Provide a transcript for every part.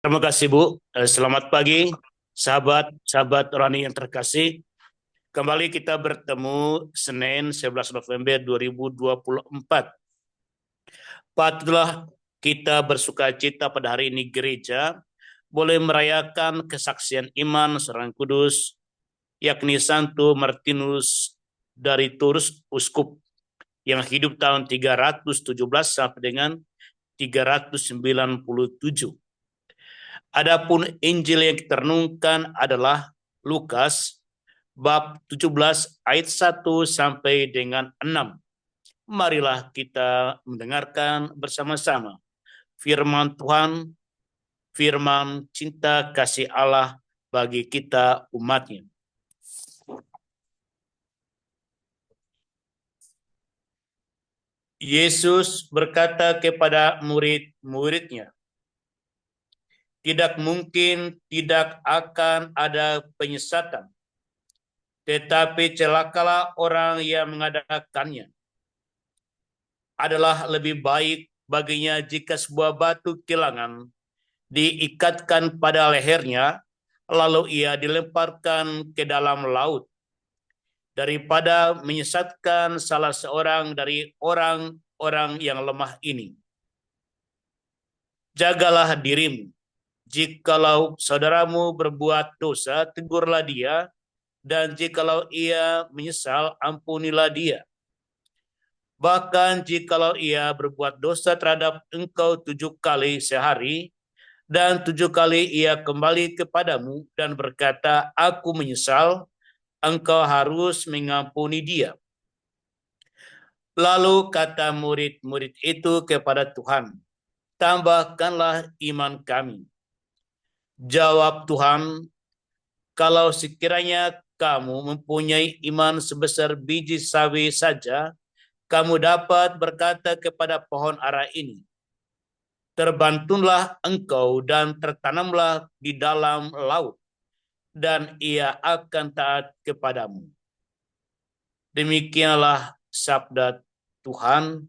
Terima kasih Bu. Selamat pagi, sahabat-sahabat rohani yang terkasih. Kembali kita bertemu Senin 11 November 2024. Patutlah kita bersuka cita pada hari ini gereja boleh merayakan kesaksian iman seorang kudus, yakni Santo Martinus dari Tours, uskup yang hidup tahun 317 sampai dengan 397. Adapun Injil yang kita renungkan adalah Lukas bab 17 ayat 1 sampai dengan 6. Marilah kita mendengarkan bersama-sama firman Tuhan, firman cinta kasih Allah bagi kita umatnya. Yesus berkata kepada murid-muridnya, tidak akan ada penyesatan, tetapi celakalah orang yang mengadakannya. Adalah lebih baik baginya jika sebuah batu kilangan diikatkan pada lehernya, lalu ia dilemparkan ke dalam laut, daripada menyesatkan salah seorang dari orang-orang yang lemah ini. Jagalah dirimu. Jikalau saudaramu berbuat dosa, tegurlah dia, dan jikalau ia menyesal, ampunilah dia. Bahkan jikalau ia berbuat dosa terhadap engkau 7 kali sehari, dan 7 kali ia kembali kepadamu dan berkata, aku menyesal, engkau harus mengampuni dia. Lalu kata murid-murid itu kepada Tuhan, tambahkanlah iman kami. Jawab Tuhan, kalau sekiranya kamu mempunyai iman sebesar biji sawi saja, kamu dapat berkata kepada pohon ara ini, terbantunlah engkau dan tertanamlah di dalam laut, dan ia akan taat kepadamu. Demikianlah sabda Tuhan,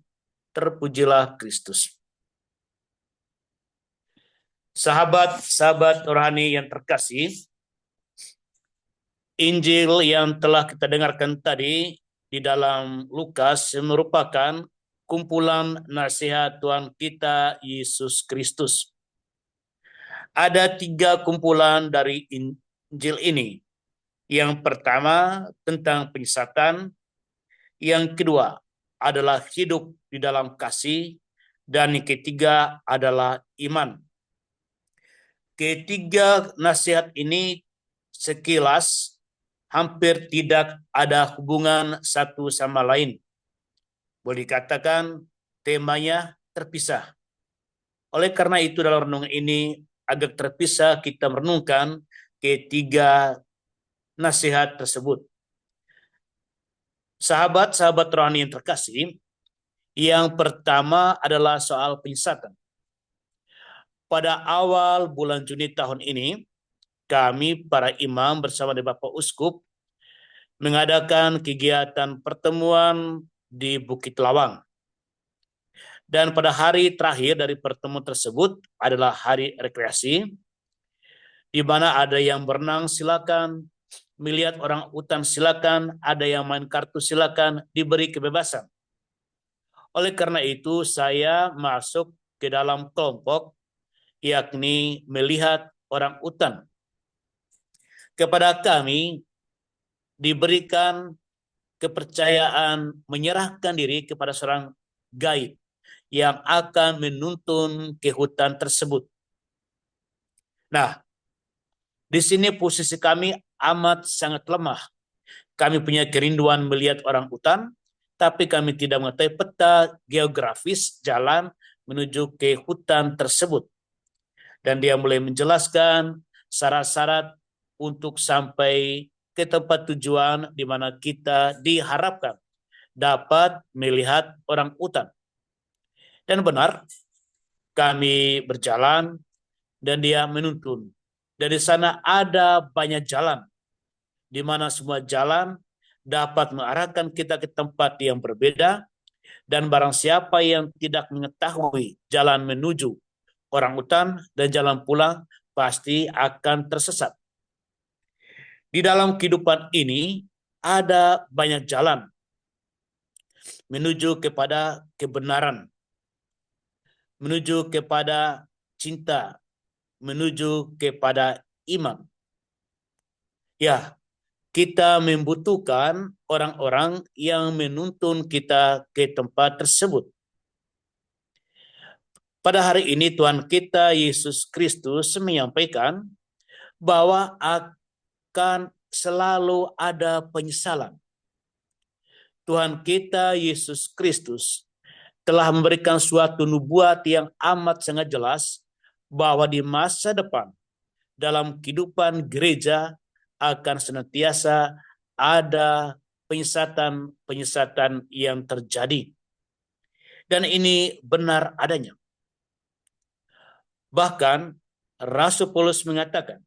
terpujilah Kristus. Sahabat-sahabat rohani yang terkasih, Injil yang telah kita dengarkan tadi di dalam Lukas merupakan kumpulan nasihat Tuhan kita Yesus Kristus. Ada 3 kumpulan dari Injil ini. Yang pertama tentang penyesatan, yang kedua adalah hidup di dalam kasih, dan yang ketiga adalah iman. Ketiga nasihat ini sekilas hampir tidak ada hubungan satu sama lain. Boleh dikatakan temanya terpisah. Oleh karena itu dalam renungan ini agak terpisah kita merenungkan ketiga nasihat tersebut. Sahabat-sahabat rohani yang terkasih, yang pertama adalah soal penyesatan. Pada awal bulan Juni tahun ini, kami para imam bersama dengan Bapak Uskup mengadakan kegiatan pertemuan di Bukit Lawang. Dan pada hari terakhir dari pertemuan tersebut adalah hari rekreasi, di mana ada yang berenang silakan, melihat orang hutan silakan, ada yang main kartu silakan, diberi kebebasan. Oleh karena itu saya masuk ke dalam kelompok, yakni melihat orang hutan. Kepada kami diberikan kepercayaan menyerahkan diri kepada seorang gaib yang akan menuntun ke hutan tersebut. Nah, di sini posisi kami amat sangat lemah. Kami punya kerinduan melihat orang hutan, tapi kami tidak mengetahui peta geografis jalan menuju ke hutan tersebut. Dan dia mulai menjelaskan syarat-syarat untuk sampai ke tempat tujuan di mana kita diharapkan dapat melihat orang hutan. Dan benar, kami berjalan dan dia menuntun. Dari sana ada banyak jalan, di mana semua jalan dapat mengarahkan kita ke tempat yang berbeda, dan barang siapa yang tidak mengetahui jalan menuju orang utan dan jalan pulang pasti akan tersesat. Di dalam kehidupan ini ada banyak jalan menuju kepada kebenaran, menuju kepada cinta, menuju kepada iman. Ya, kita membutuhkan orang-orang yang menuntun kita ke tempat tersebut. Pada hari ini Tuhan kita Yesus Kristus menyampaikan bahwa akan selalu ada penyesalan. Tuhan kita Yesus Kristus telah memberikan suatu nubuat yang amat sangat jelas bahwa di masa depan dalam kehidupan gereja akan senantiasa ada penyesatan yang terjadi. Dan ini benar adanya. Bahkan Rasul Paulus mengatakan,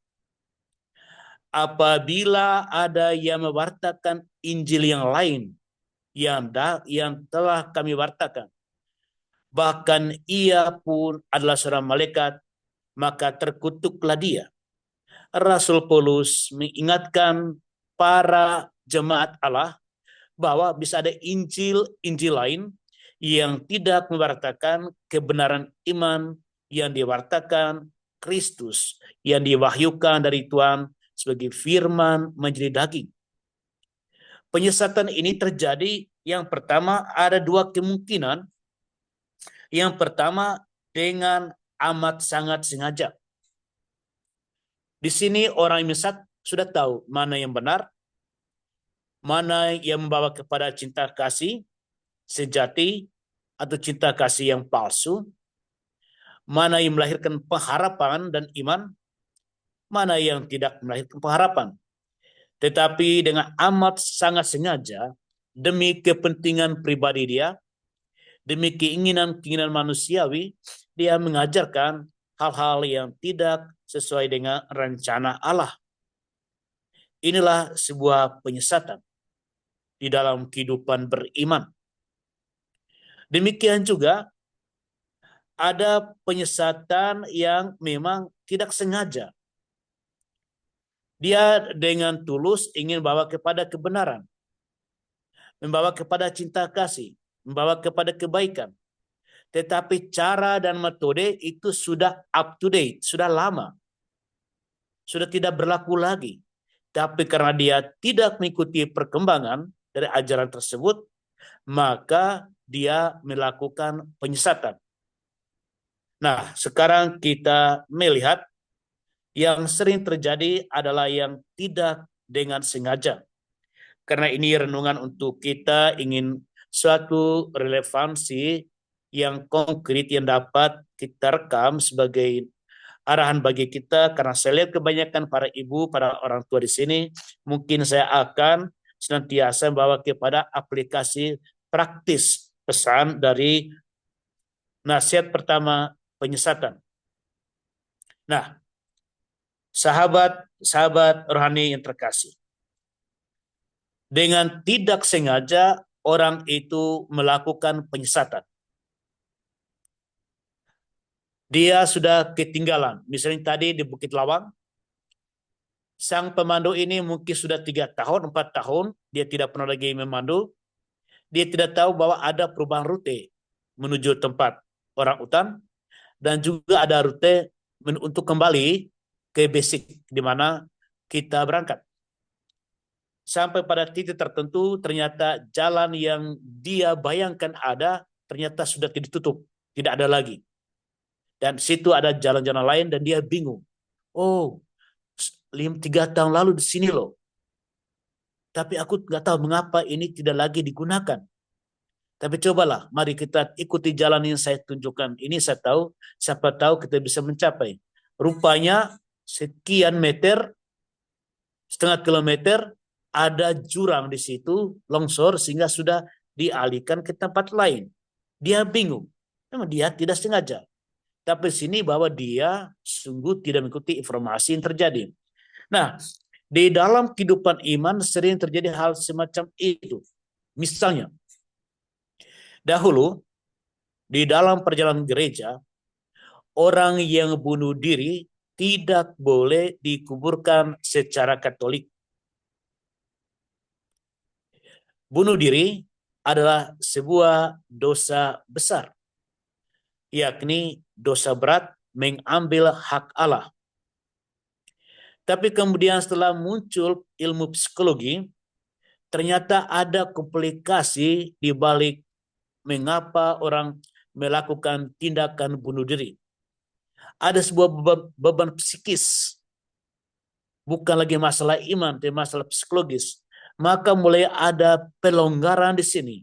apabila ada yang mewartakan Injil yang lain yang telah kami wartakan, bahkan ia pun adalah seorang malaikat, maka terkutuklah dia. Rasul Paulus mengingatkan para jemaat Allah bahwa bisa ada Injil lain yang tidak mewartakan kebenaran iman yang diwartakan Kristus, yang diwahyukan dari Tuhan sebagai firman menjadi daging. Penyesatan ini terjadi, yang pertama ada dua kemungkinan. Yang pertama dengan amat sangat sengaja. Di sini orang yang menyesat sudah tahu mana yang benar, mana yang membawa kepada cinta kasih sejati atau cinta kasih yang palsu, mana yang melahirkan pengharapan dan iman, mana yang tidak melahirkan pengharapan. Tetapi dengan amat sangat sengaja, demi kepentingan pribadi dia, demi keinginan manusiawi, dia mengajarkan hal-hal yang tidak sesuai dengan rencana Allah. Inilah sebuah penyesatan di dalam kehidupan beriman. Demikian juga ada penyesatan yang memang tidak sengaja. Dia dengan tulus ingin bawa kepada kebenaran, membawa kepada cinta kasih, membawa kepada kebaikan. Tetapi cara dan metode itu sudah up to date, sudah lama. Sudah tidak berlaku lagi. Tapi karena dia tidak mengikuti perkembangan dari ajaran tersebut, maka dia melakukan penyesatan. Nah, sekarang kita melihat yang sering terjadi adalah yang tidak dengan sengaja. Karena ini renungan untuk kita ingin suatu relevansi yang konkret yang dapat kita rekam sebagai arahan bagi kita, karena saya lihat kebanyakan para ibu, para orang tua di sini, mungkin saya akan senantiasa membawa kepada aplikasi praktis pesan dari nasihat pertama, penyesatan. Nah, sahabat rohani yang terkasih, dengan tidak sengaja orang itu melakukan penyesatan. Dia sudah ketinggalan. Misalnya tadi di Bukit Lawang, sang pemandu ini mungkin sudah 3 tahun, 4 tahun, dia tidak pernah lagi memandu. Dia tidak tahu bahwa ada perubahan rute menuju tempat orang utan, dan juga ada rute untuk kembali ke basic di mana kita berangkat. Sampai pada titik tertentu, ternyata jalan yang dia bayangkan ada, ternyata sudah ditutup, tidak ada lagi. Dan situ ada jalan-jalan lain dan dia bingung. Oh, 3 tahun lalu di sini loh. Tapi aku nggak tahu mengapa ini tidak lagi digunakan. Tapi cobalah, mari kita ikuti jalan yang saya tunjukkan. Ini saya tahu, siapa tahu kita bisa mencapai. Rupanya sekian meter, setengah kilometer, ada jurang di situ, longsor, sehingga sudah dialihkan ke tempat lain. Dia bingung. Memang dia tidak sengaja. Tapi sini bahwa dia sungguh tidak mengikuti informasi yang terjadi. Nah, di dalam kehidupan iman sering terjadi hal semacam itu. Misalnya, dahulu di dalam perjalanan gereja, orang yang bunuh diri tidak boleh dikuburkan secara Katolik. Bunuh diri adalah sebuah dosa besar, yakni dosa berat mengambil hak Allah. Tapi kemudian setelah muncul ilmu psikologi, ternyata ada komplikasi di balik mengapa orang melakukan tindakan bunuh diri. Ada sebuah beban psikis, bukan lagi masalah iman, tapi masalah psikologis. Maka mulai ada pelonggaran di sini,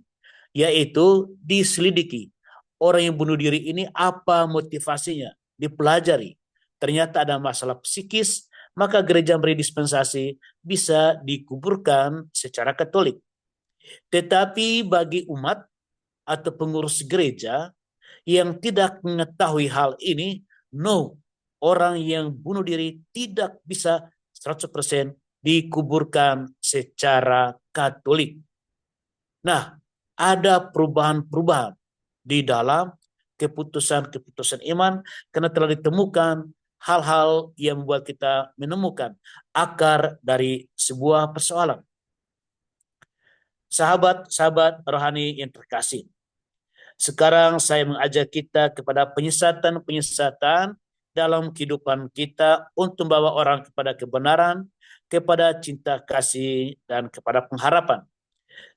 yaitu diselidiki. Orang yang bunuh diri ini apa motivasinya, dipelajari. Ternyata ada masalah psikis, maka gereja beri dispensasi bisa dikuburkan secara Katolik. Tetapi bagi umat atau pengurus gereja yang tidak mengetahui hal ini, no, orang yang bunuh diri tidak bisa 100% dikuburkan secara Katolik. Nah, ada perubahan-perubahan di dalam keputusan-keputusan iman karena telah ditemukan hal-hal yang membuat kita menemukan akar dari sebuah persoalan. Sahabat-sahabat rohani yang terkasih, sekarang saya mengajak kita kepada penyesatan-penyesatan dalam kehidupan kita untuk membawa orang kepada kebenaran, kepada cinta kasih, dan kepada pengharapan.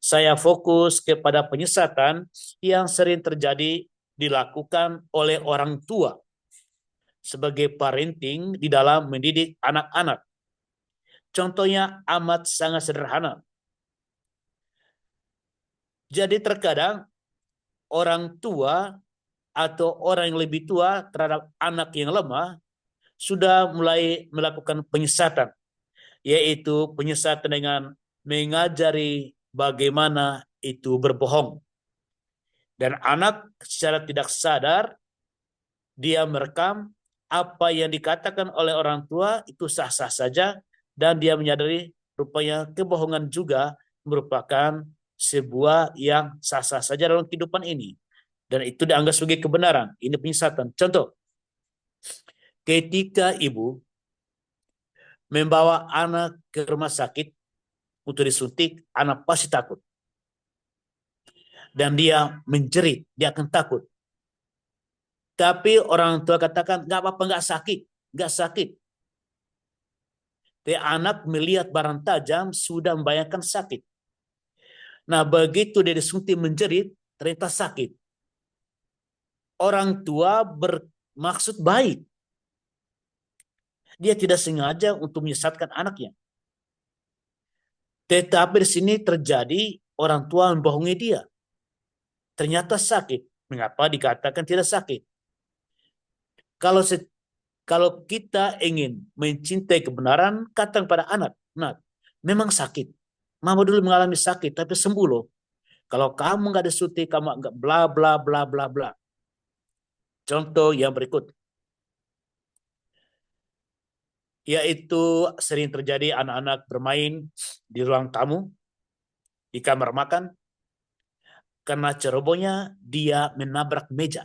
Saya fokus kepada penyesatan yang sering terjadi dilakukan oleh orang tua sebagai parenting di dalam mendidik anak-anak. Contohnya amat sangat sederhana. Jadi terkadang orang tua atau orang yang lebih tua terhadap anak yang lemah sudah mulai melakukan penyesatan, yaitu penyesatan dengan mengajari bagaimana itu berbohong. Dan anak secara tidak sadar, dia merekam apa yang dikatakan oleh orang tua itu sah-sah saja, dan dia menyadari rupanya kebohongan juga merupakan sebuah yang sah-sah saja dalam kehidupan ini. Dan itu dianggap sebagai kebenaran. Ini penyesatan. Contoh, ketika ibu membawa anak ke rumah sakit untuk disuntik, anak pasti takut. Dan dia menjerit, dia akan takut. Tapi orang tua katakan, nggak apa-apa, nggak sakit. Nggak sakit. Tapi anak melihat barang tajam sudah membayangkan sakit. Nah, begitu dia disuntik menjerit, ternyata sakit. Orang tua bermaksud baik. Dia tidak sengaja untuk menyesatkan anaknya. Tetapi di sini terjadi orang tua membohongi dia. Ternyata sakit. Mengapa dikatakan tidak sakit? Kalau kita ingin mencintai kebenaran, katakan pada anak, nah, memang sakit. Mama dulu mengalami sakit, tapi sembuh loh. Kalau kamu nggak disuntik, kamu nggak bla bla bla bla bla. Contoh yang berikut, yaitu sering terjadi anak-anak bermain di ruang tamu, di kamar makan, karena cerobohnya dia menabrak meja.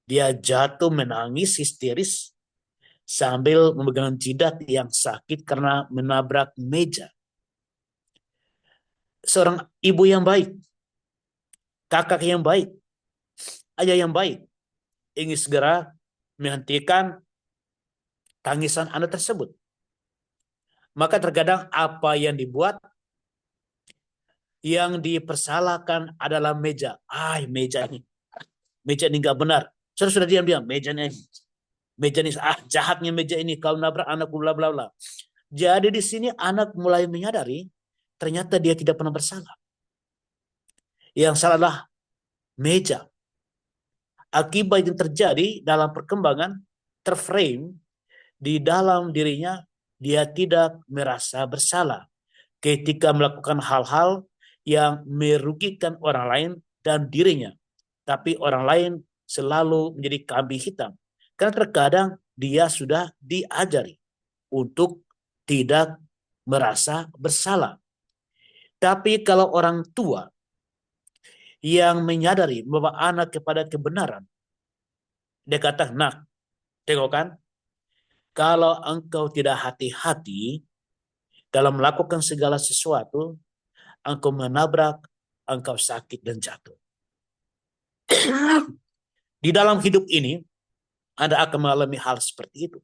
Dia jatuh menangis histeris sambil memegang jidat yang sakit karena menabrak meja. Seorang ibu yang baik, kakak yang baik, ayah yang baik, ingin segera menghentikan tangisan anak tersebut. Maka terkadang apa yang dibuat, yang dipersalahkan adalah meja. Meja ini nggak benar. Sudah diam-diam, meja ini jahatnya meja ini, kau nabrak anakku, bla bla bla. Jadi di sini anak mulai menyadari ternyata dia tidak pernah bersalah. Yang salah adalah meja. Akibat yang terjadi dalam perkembangan terframe di dalam dirinya, dia tidak merasa bersalah ketika melakukan hal-hal yang merugikan orang lain dan dirinya. Tapi orang lain selalu menjadi kambing hitam. Karena terkadang dia sudah diajari untuk tidak merasa bersalah. Tapi kalau orang tua yang menyadari membawa anak kepada kebenaran, Dia kata, nak, tengok kan, kalau engkau tidak hati-hati dalam melakukan segala sesuatu, engkau menabrak, engkau sakit dan jatuh. Di dalam hidup ini, Anda akan mengalami hal seperti itu.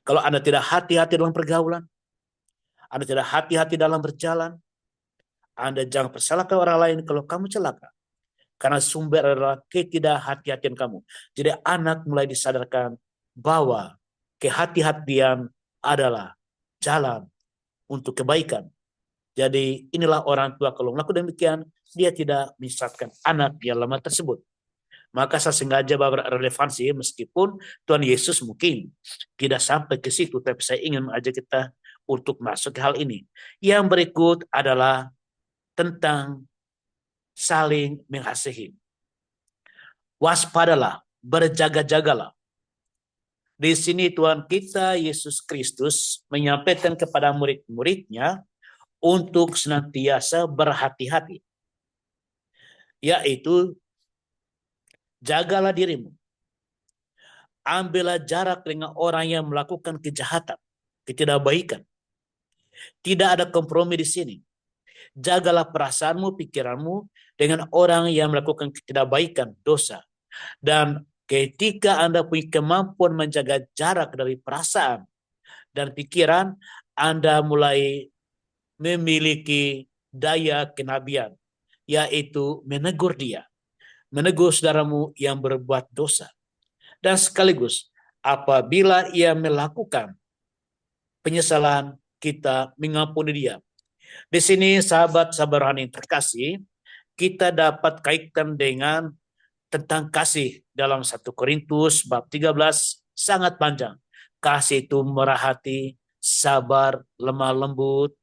Kalau Anda tidak hati-hati dalam pergaulan, Anda tidak hati-hati dalam berjalan, Anda jangan persalahkan orang lain kalau kamu celaka. Karena sumber adalah ketidakhati-hatian kamu. Jadi anak mulai disadarkan bahwa kehati-hatian adalah jalan untuk kebaikan. Jadi inilah orang tua kalau melakukan demikian, dia tidak menyesatkan anak yang lemah tersebut. Maka saya sengaja bahwa relevansi meskipun Tuhan Yesus mungkin tidak sampai ke situ, tapi saya ingin mengajak kita untuk masuk ke hal ini. Yang berikut adalah tentang saling mengasihi. Waspadalah, berjaga-jagalah. Di sini Tuhan kita Yesus Kristus menyampaikan kepada murid-muridnya untuk senantiasa berhati-hati. Yaitu, jagalah dirimu. Ambillah jarak dengan orang yang melakukan kejahatan, ketidakbaikan. Tidak ada kompromi di sini. Jagalah perasaanmu, pikiranmu dengan orang yang melakukan ketidakbaikan, dosa. Dan ketika Anda punya kemampuan menjaga jarak dari perasaan dan pikiran, Anda mulai memiliki daya kenabian, yaitu menegur dia, menegur saudaramu yang berbuat dosa. Dan sekaligus apabila ia melakukan penyesalan, kita mengampuni dia. Di sini sahabat-sahabat rohani terkasih, kita dapat kaitkan dengan tentang kasih dalam 1 Korintus bab 13 sangat panjang. Kasih itu murah hati, sabar, lemah lembut.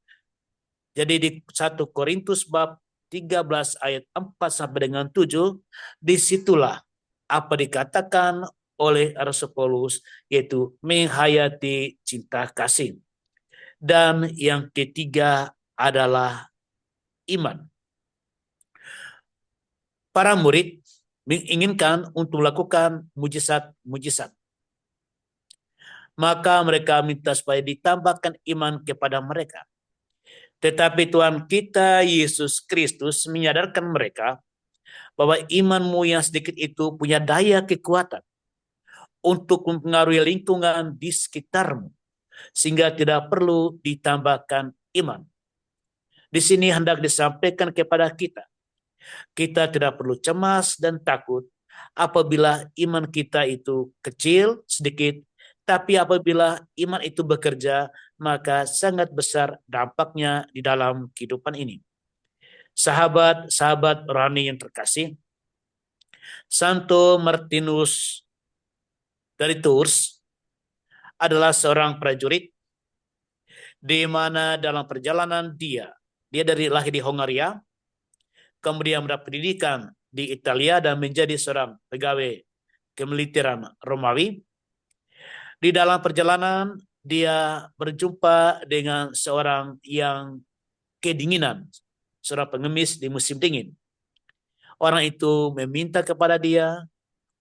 Jadi di 1 Korintus bab 13 ayat 4 sampai dengan 7, disitulah apa dikatakan oleh Rasul Paulus, yaitu menghayati cinta kasih. Dan yang ketiga adalah iman. Para murid menginginkan untuk melakukan mujizat-mujizat. Maka mereka minta supaya ditambahkan iman kepada mereka. Tetapi Tuhan kita Yesus Kristus menyadarkan mereka bahwa imanmu yang sedikit itu punya daya kekuatan untuk mempengaruhi lingkungan di sekitarmu, sehingga tidak perlu ditambahkan iman. Di sini hendak disampaikan kepada kita, kita tidak perlu cemas dan takut apabila iman kita itu kecil, sedikit, tapi apabila iman itu bekerja, maka sangat besar dampaknya di dalam kehidupan ini. Sahabat-sahabat rohani yang terkasih, Santo Martinus dari Tours adalah seorang prajurit di mana dalam perjalanan dia lahir di Hongaria, kemudian mendapat pendidikan di Italia dan menjadi seorang pegawai kemiliteran Romawi. Di dalam perjalanan dia berjumpa dengan seorang yang kedinginan, seorang pengemis di musim dingin. Orang itu meminta kepada dia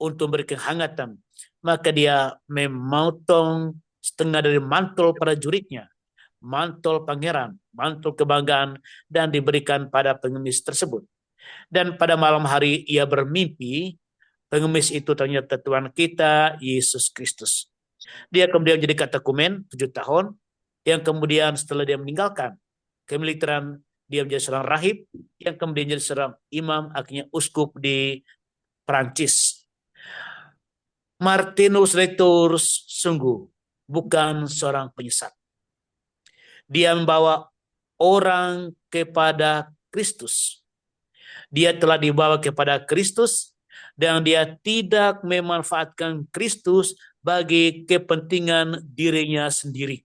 untuk memberikan kehangatan, maka dia memotong setengah dari mantul prajuritnya, mantul pangeran, mantul kebanggaan, dan diberikan pada pengemis tersebut. Dan pada malam hari ia bermimpi, pengemis itu ternyata Tuhan kita Yesus Kristus. Dia kemudian jadi katekumen 7 tahun, yang kemudian setelah dia meninggalkan kemiliteran, dia menjadi seorang rahib, yang kemudian jadi seorang imam, akhirnya uskup di Prancis. Martinus de Tours sungguh bukan seorang penyesat. Dia membawa orang kepada Kristus. Dia telah dibawa kepada Kristus dan dia tidak memanfaatkan Kristus bagi kepentingan dirinya sendiri.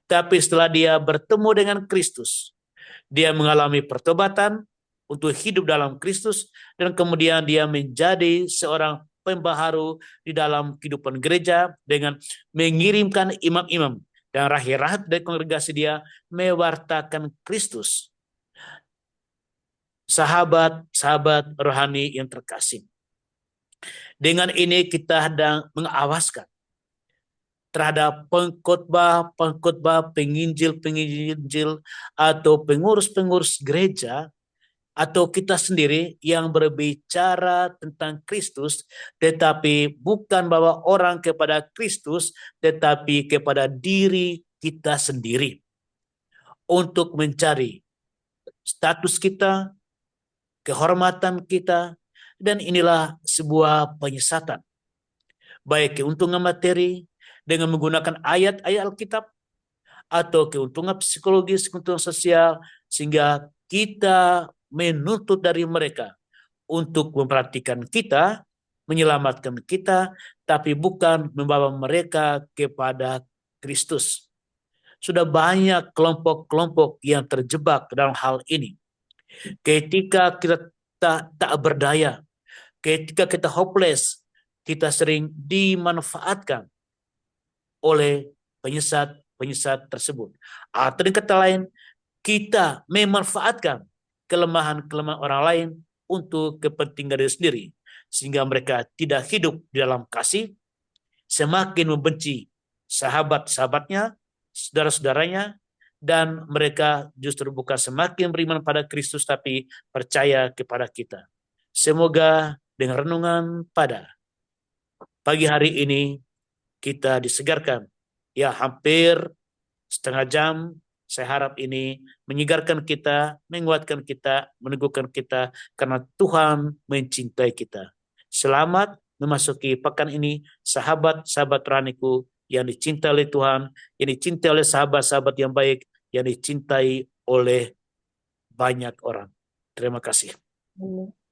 Tapi setelah dia bertemu dengan Kristus, dia mengalami pertobatan untuk hidup dalam Kristus, dan kemudian dia menjadi seorang pembaharu di dalam kehidupan gereja dengan mengirimkan imam-imam dan rahib-rahib dari kongregasi dia mewartakan Kristus. Sahabat-sahabat rohani yang terkasih, Dengan ini kita sedang mengawaskan terhadap pengkhotbah, penginjil, atau pengurus-pengurus gereja, atau kita sendiri yang berbicara tentang Kristus, tetapi bukan bawa orang kepada Kristus, tetapi kepada diri kita sendiri untuk mencari status kita, kehormatan kita, dan inilah sebuah penyesatan. Baik keuntungan materi dengan menggunakan ayat-ayat Alkitab, atau keuntungan psikologis, keuntungan sosial, sehingga kita menuntut dari mereka untuk memperhatikan kita, menyelamatkan kita, tapi bukan membawa mereka kepada Kristus. Sudah banyak kelompok-kelompok yang terjebak dalam hal ini. Ketika kita tak berdaya, ketika kita hopeless, kita sering dimanfaatkan oleh penyesat tersebut. Atau dengan kata lain, kita memanfaatkan kelemahan-kelemahan orang lain untuk kepentingan diri sendiri, sehingga mereka tidak hidup di dalam kasih, semakin membenci sahabat-sahabatnya, saudara-saudaranya, dan mereka justru bukan semakin beriman pada Kristus, tapi percaya kepada kita. Semoga dengan renungan pada pagi hari ini kita disegarkan. Ya, hampir setengah jam. Saya harap ini menyegarkan kita, menguatkan kita, meneguhkan kita, karena Tuhan mencintai kita. Selamat memasuki pekan ini, sahabat-sahabat rohaniku yang dicintai oleh Tuhan, yang dicintai oleh sahabat-sahabat yang baik, yang dicintai oleh banyak orang. Terima kasih.